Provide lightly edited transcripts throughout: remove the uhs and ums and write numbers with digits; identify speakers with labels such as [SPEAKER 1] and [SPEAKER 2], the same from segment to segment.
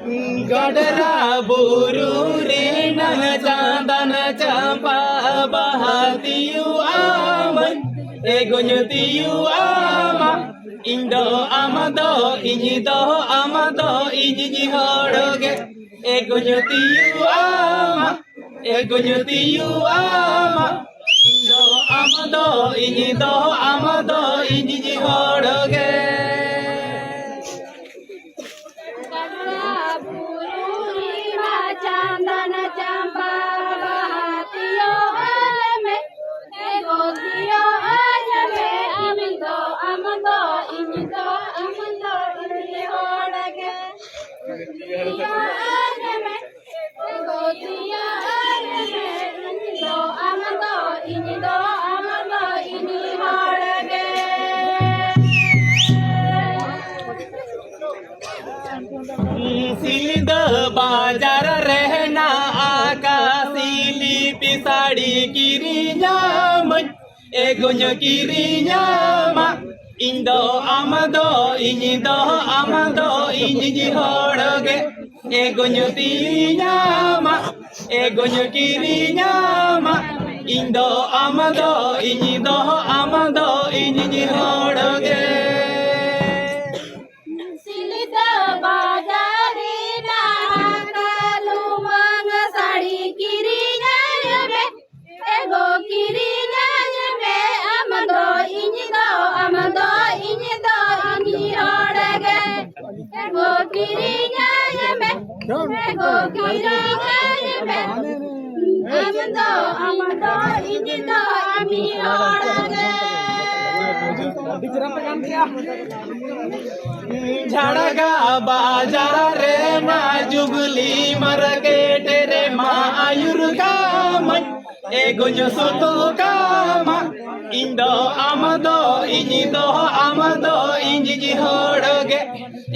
[SPEAKER 1] Gadara buru rena candana campa bahatiyu aman egonyutiyu ama indo amado inyi horoge egonyutiyu ama indo amado inyi horoge
[SPEAKER 2] Candana campa bahatiyo alame egodiyo ayame amindo amando inido amando ini horage ayame egodiyo ayame amindo amando inido amando ini horage
[SPEAKER 1] सीधा बाजार रहना आकाशीली पिसाड़ी किरियाम एगुन किरियामा इंदो आमदो इनी होड़गे एगुन किरियामा इंदो आमदो इनी होड़गे झड़गा बाजार मा जुगली मरकेट रे मा आयुर काम एगुन सुतु काम इंदो आमदो इनी होड़गे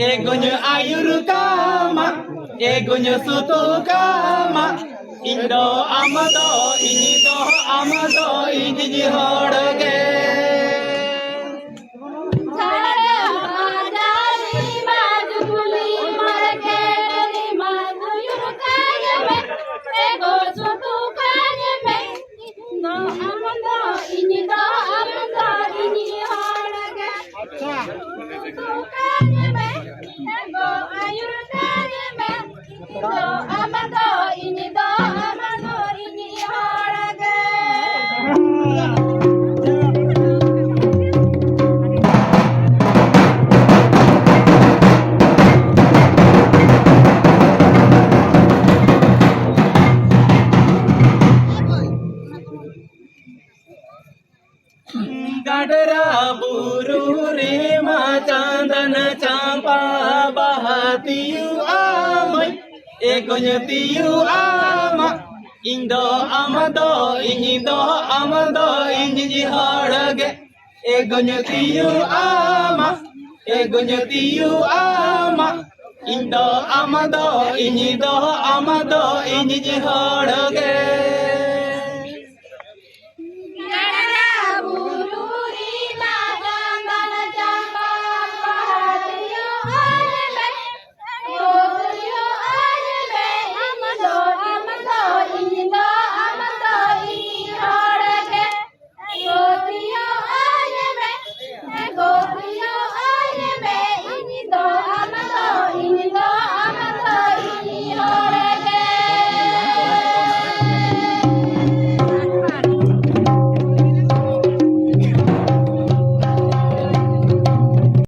[SPEAKER 1] एगुन आयुर काम एगुन सुतु काम इंदो आमदो इनी होड़गे gadara buru rema candana campa bahatiyu amai egonyutiyu ama indo amado inyi hoड़गे egonyutiyu ama indo amado inyi hoड़गे